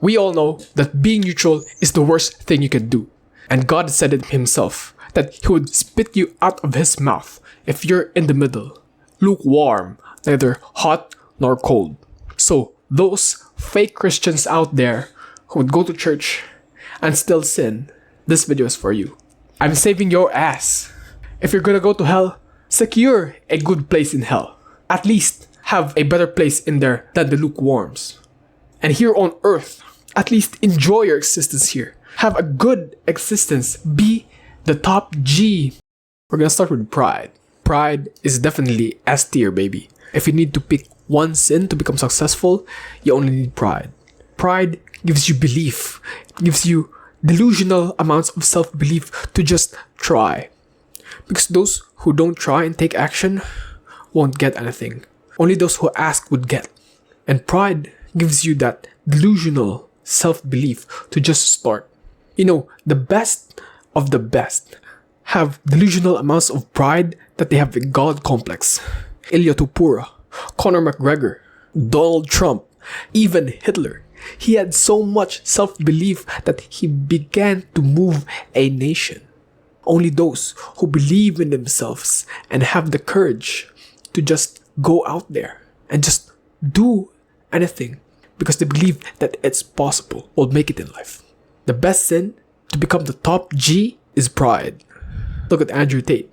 We all know that being neutral is the worst thing you can do. And God said it himself, that he would spit you out of his mouth if you're in the middle, lukewarm, neither hot nor cold. So those fake Christians out there who would go to church and still sin, this video is for you. I'm saving your ass. If you're gonna go to hell, secure a good place in hell. At least have a better place in there than the lukewarms. And here on earth, at least enjoy your existence here. Have a good existence. Be the top G. We're gonna start with pride. Pride is definitely S tier, baby. If you need to pick one sin to become successful, you only need pride. Pride gives you belief. It gives you delusional amounts of self-belief to just try. Because those who don't try and take action won't get anything. Only those who ask would get. And pride gives you that delusional self-belief to just start. You know, the best of the best have delusional amounts of pride that they have a God complex. Ilya Tupura, Conor McGregor, Donald Trump, even Hitler. He had so much self-belief that he began to move a nation. Only those who believe in themselves and have the courage to just go out there and just do anything because they believe that it's possible will make it in life. The best sin to become the top G is pride. Look at Andrew Tate.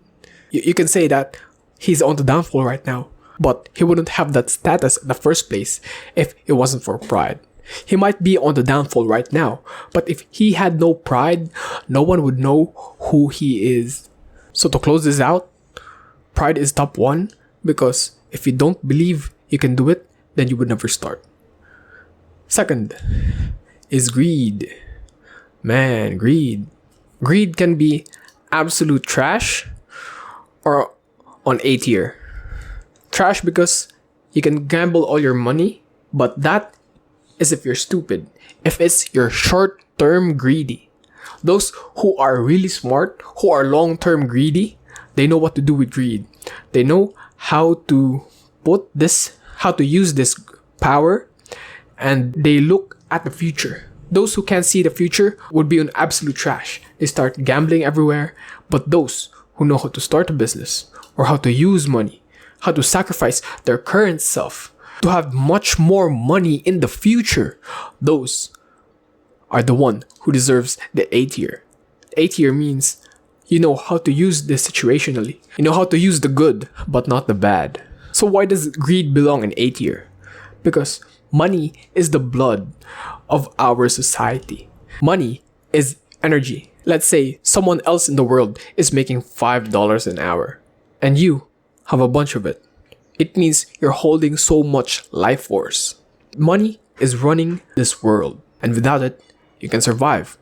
You can say that he's on the downfall right now, but he wouldn't have that status in the first place if it wasn't for pride. He might be on the downfall right now, but if he had no pride, no one would know who he is. So to close this out, pride is top 1 because if you don't believe you can do it, then you would never start. Second is greed. Man, greed. Greed can be absolute trash or on A tier. Trash because you can gamble all your money, but that is if you're stupid. If it's you're short-term greedy. Those who are really smart, who are long-term greedy, they know what to do with greed. They know how to use this power, and they look at the future. Those who can't see the future would be on absolute trash. They start gambling everywhere. But those who know how to start a business or how to use money, how to sacrifice their current self to have much more money in the future, those are the one who deserves the A tier. A tier means you know how to use this situationally. You know how to use the good, but not the bad. So why does greed belong in A tier? Because money is the blood of our society. Money is energy. Let's say someone else in the world is making $5 an hour, and you have a bunch of it. It means you're holding so much life force. Money is running this world, and without it, you can survive.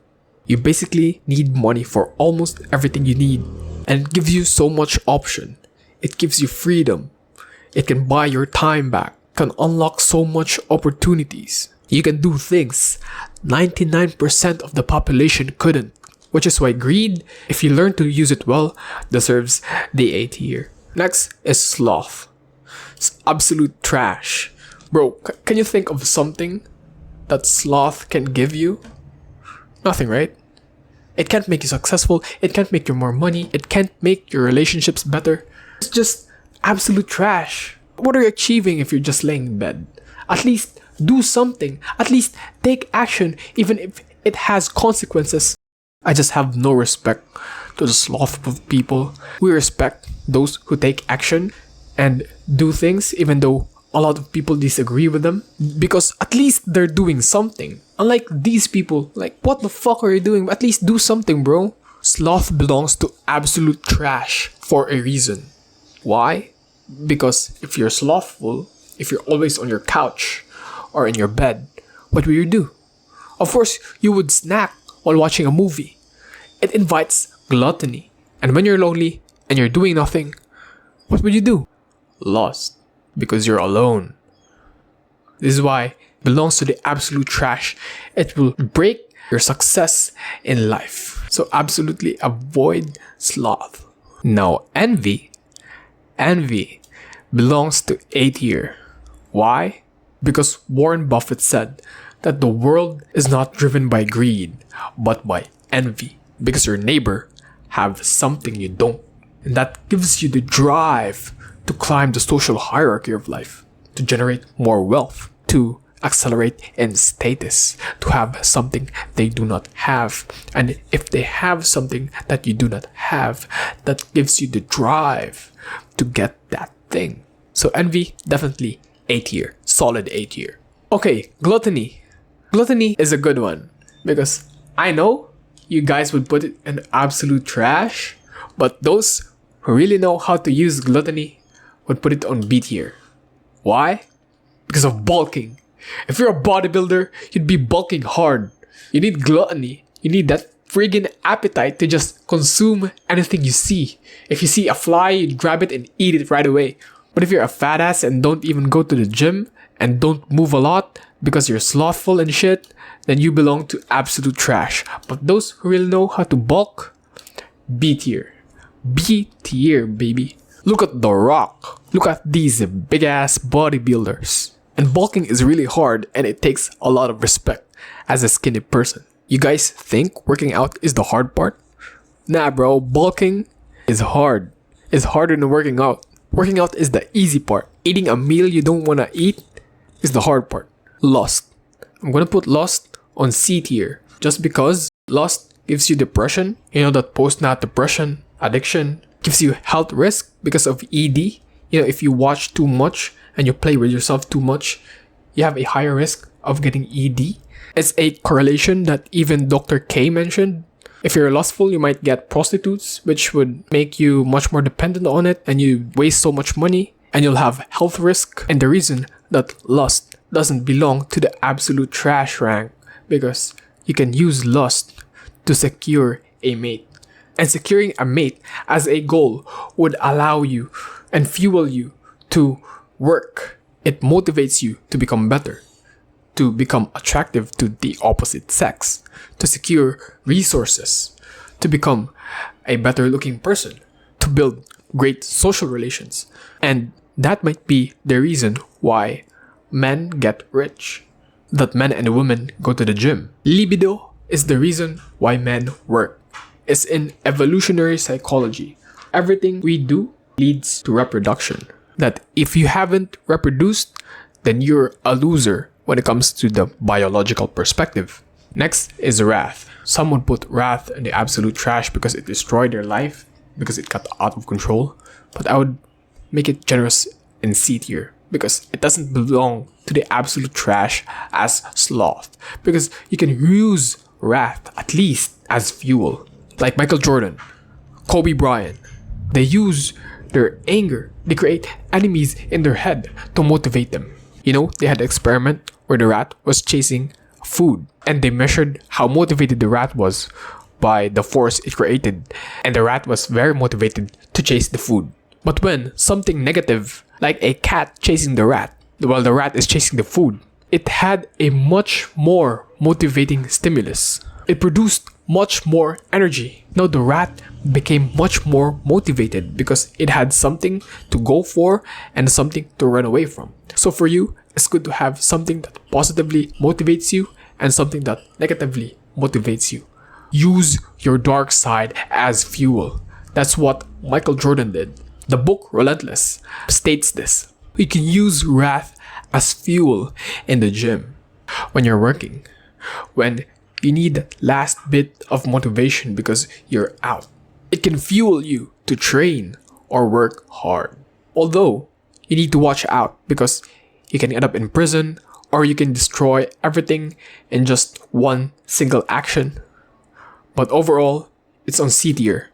You basically need money for almost everything you need, and it gives you so much option. It gives you freedom. It can buy your time back, can unlock so much opportunities. You can do things 99% of the population couldn't, which is why greed, if you learn to use it well, deserves the A tier. Next is sloth. It's absolute trash. Bro, can you think of something that sloth can give you? Nothing, right? It can't make you successful. It can't make you more money. It can't make your relationships better. It's just absolute trash. What are you achieving if you're just laying in bed? At least do something. At least take action, even if it has consequences. I just have no respect to the slothful people. We respect those who take action and do things even though a lot of people disagree with them, because at least they're doing something. Unlike these people, like, what the fuck are you doing? At least do something, bro. Sloth belongs to absolute trash for a reason. Why? Because if you're slothful, if you're always on your couch or in your bed, what will you do? Of course, you would snack while watching a movie. It invites gluttony. And when you're lonely and you're doing nothing, what would you do? Lost. Because you're alone. This is why it belongs to the absolute trash. It will break your success in life. So absolutely avoid sloth. Now envy belongs to A tier. Why? Because Warren Buffett said that the world is not driven by greed, but by envy. Because your neighbor have something you don't. And that gives you the drive to climb the social hierarchy of life, to generate more wealth, to accelerate in status, to have something they do not have. And if they have something that you do not have, that gives you the drive to get that thing. So envy, definitely A tier, solid A tier. Okay, gluttony. Gluttony is a good one because I know you guys would put it in absolute trash, but those who really know how to use gluttony would put it on B tier. Why? Because of bulking. If you're a bodybuilder, you'd be bulking hard. You need gluttony. You need that friggin' appetite to just consume anything you see. If you see a fly, you grab it and eat it right away. But if you're a fat ass and don't even go to the gym and don't move a lot because you're slothful and shit, then you belong to absolute trash. But those who really know how to bulk, B tier. B tier, baby. Look at The Rock. Look at these big ass bodybuilders. And bulking is really hard and it takes a lot of respect as a skinny person. You guys think working out is the hard part? Nah bro, bulking is hard. It's harder than working out. Working out is the easy part. Eating a meal you don't wanna eat is the hard part. Lust. I'm gonna put lust on C tier just because lust gives you depression. You know that post-nat depression, addiction, gives you health risk because of ED. You know, if you watch too much and you play with yourself too much, you have a higher risk of getting ED. It's a correlation that even Dr. K mentioned. If you're lustful, you might get prostitutes, which would make you much more dependent on it and you waste so much money and you'll have health risk. And the reason that lust doesn't belong to the absolute trash rank because you can use lust to secure a mate. And securing a mate as a goal would allow you and fuel you to work. It motivates you to become better, to become attractive to the opposite sex, to secure resources, to become a better looking person, to build great social relations. And that might be the reason why men get rich, that men and women go to the gym. Libido is the reason why men work. It's in evolutionary psychology. Everything we do leads to reproduction. That if you haven't reproduced, then you're a loser when it comes to the biological perspective. Next is wrath. Someone put wrath in the absolute trash because it destroyed their life, because it got out of control. But I would make it generous in C tier because it doesn't belong to the absolute trash as sloth. Because you can use wrath at least as fuel. Like Michael Jordan, Kobe Bryant, they use their anger. They create enemies in their head to motivate them. You know, they had an experiment where the rat was chasing food and they measured how motivated the rat was by the force it created, and the rat was very motivated to chase the food. But when something negative, like a cat chasing the rat, while the rat is chasing the food, it had a much more motivating stimulus. It produced much more energy. Now the rat became much more motivated because it had something to go for and something to run away from. So for you, it's good to have something that positively motivates you and something that negatively motivates you. Use your dark side as fuel. That's what Michael Jordan did. The book Relentless states this. You can use wrath as fuel in the gym when you're working, when you need that last bit of motivation because you're out. It can fuel you to train or work hard. Although, you need to watch out because you can end up in prison or you can destroy everything in just one single action. But overall, it's on C tier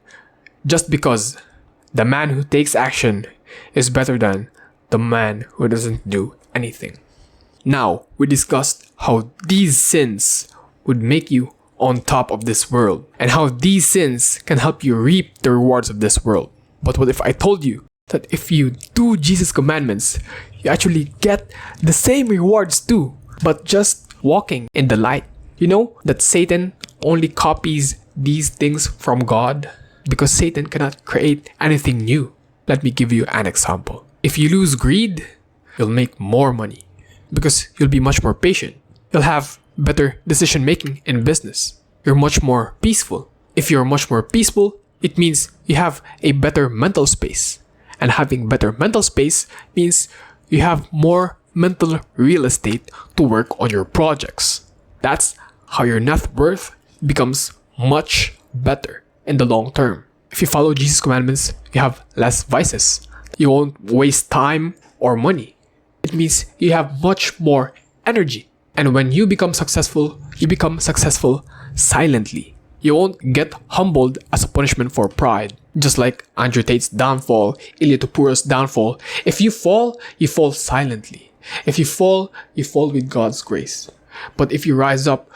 just because the man who takes action is better than the man who doesn't do anything. Now, we discussed how these sins would make you on top of this world and how these sins can help you reap the rewards of this world. But what if I told you that if you do Jesus' commandments, you actually get the same rewards too, but just walking in the light? You know that Satan only copies these things from God because Satan cannot create anything new. Let me give you an example. If you lose greed, you'll make more money because you'll be much more patient. You'll have better decision making in business. You're much more peaceful. If you're much more peaceful, it means you have a better mental space. And having better mental space means you have more mental real estate to work on your projects. That's how your net worth becomes much better in the long term. If you follow Jesus' commandments, you have less vices. You won't waste time or money. It means you have much more energy. And when you become successful silently. You won't get humbled as a punishment for pride. Just like Andrew Tate's downfall, Ilya Topura's downfall. If you fall silently. If you fall with God's grace. But if you rise up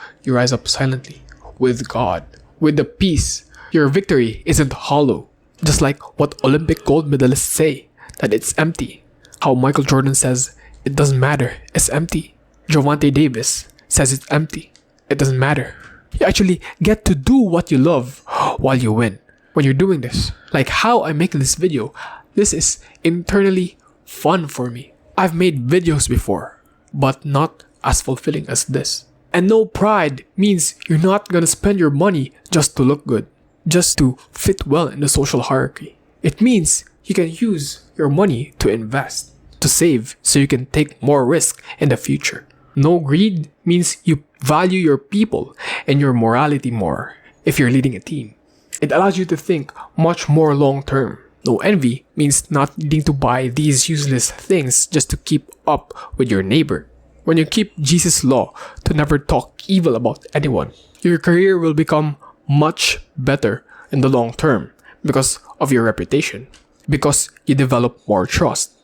silently with God, with the peace. Your victory isn't hollow. Just like what Olympic gold medalists say, that it's empty. How Michael Jordan says, it doesn't matter, it's empty. Gervonta Davis says it's empty. It doesn't matter. You actually get to do what you love while you win. When you're doing this, like how I make this video, this is internally fun for me. I've made videos before, but not as fulfilling as this. And no pride means you're not gonna spend your money just to look good, just to fit well in the social hierarchy. It means you can use your money to invest, to save, so you can take more risk in the future. No greed means you value your people and your morality more if you're leading a team. It allows you to think much more long term. No envy means not needing to buy these useless things just to keep up with your neighbor. When you keep Jesus' law to never talk evil about anyone, your career will become much better in the long term because of your reputation, because you develop more trust.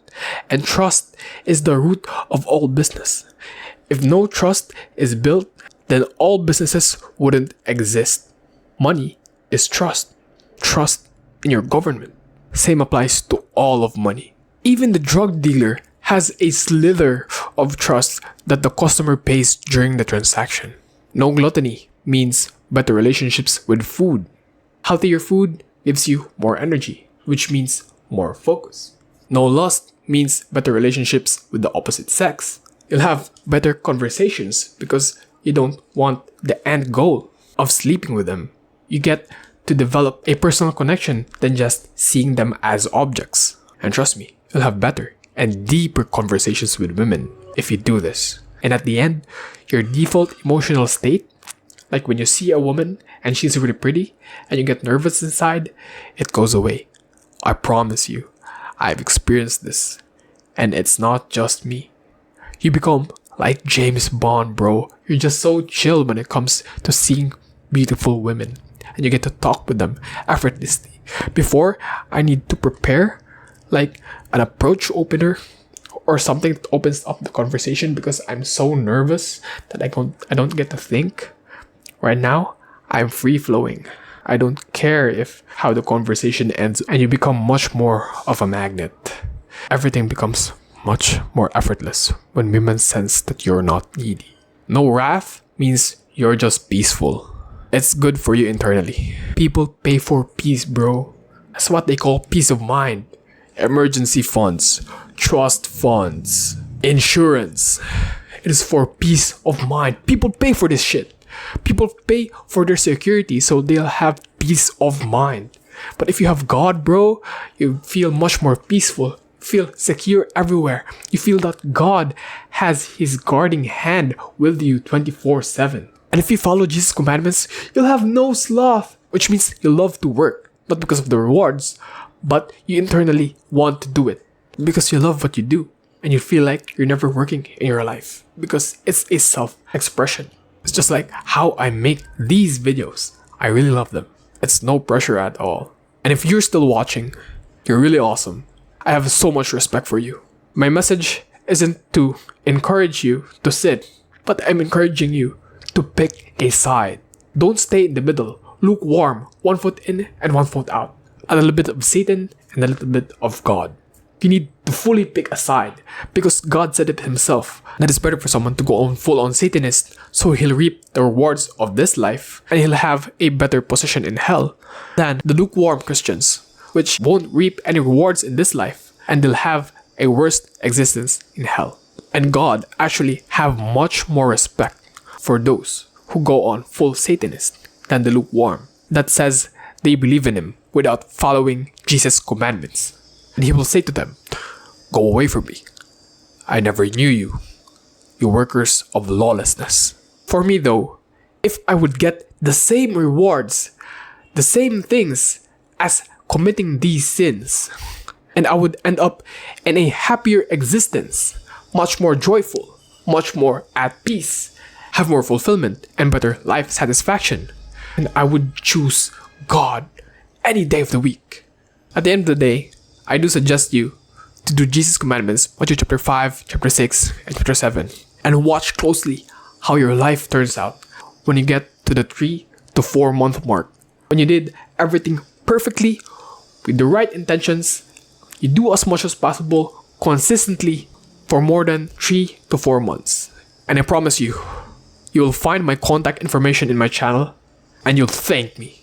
And trust is the root of all business. If no trust is built, then all businesses wouldn't exist. Money is trust. Trust in your government. Same applies to all of money. Even the drug dealer has a slither of trust that the customer pays during the transaction. No gluttony means better relationships with food. Healthier food gives you more energy, which means more focus. No lust means better relationships with the opposite sex. You'll have better conversations because you don't want the end goal of sleeping with them. You get to develop a personal connection than just seeing them as objects. And trust me, you'll have better and deeper conversations with women if you do this. And at the end, your default emotional state, like when you see a woman and she's really pretty and you get nervous inside, it goes away. I promise you, I've experienced this. And it's not just me. You become like James Bond, bro. You're just so chill when it comes to seeing beautiful women. And you get to talk with them effortlessly. Before, I need to prepare like an approach opener or something that opens up the conversation because I'm so nervous that I don't get to think. Right now, I'm free flowing. I don't care if how the conversation ends, and you become much more of a magnet. Everything becomes much more effortless when women sense that you're not needy. No wrath means you're just peaceful. It's good for you internally. People pay for peace, bro. That's what they call peace of mind. Emergency funds, trust funds, insurance. It is for peace of mind. People pay for this shit. People pay for their security so they'll have peace of mind. But if you have God, bro, you feel much more peaceful. Feel secure everywhere. You feel that God has His guarding hand with you 24/7. And if you follow Jesus' commandments, you'll have no sloth, which means you love to work, not because of the rewards, but you internally want to do it because you love what you do and you feel like you're never working in your life because it's a self-expression. It's just like how I make these videos. I really love them. It's no pressure at all. And if you're still watching, you're really awesome. I have so much respect for you. My message isn't to encourage you to sit, but I'm encouraging you to pick a side. Don't stay in the middle. Lukewarm, 1 foot in and 1 foot out. A little bit of Satan and a little bit of God. You need to fully pick a side because God said it Himself that it's better for someone to go on full-on Satanist so he'll reap the rewards of this life and he'll have a better position in hell than the lukewarm Christians, which won't reap any rewards in this life and they'll have a worse existence in hell. And God actually have much more respect for those who go on full Satanist than the lukewarm that says they believe in him without following Jesus' commandments. And he will say to them, "Go away from me. I never knew you, you workers of lawlessness." For me though, if I would get the same rewards, the same things as committing these sins, and I would end up in a happier existence, much more joyful, much more at peace, have more fulfillment and better life satisfaction, and I would choose God any day of the week. At the end of the day, I do suggest you to do Jesus' commandments, Matthew chapter 5, chapter 6, and chapter 7, and watch closely how your life turns out when you get to the 3 to 4 month mark. When you did everything perfectly, with the right intentions, you do as much as possible, consistently, for more than 3 to 4 months. And I promise you, you will find my contact information in my channel, and you'll thank me.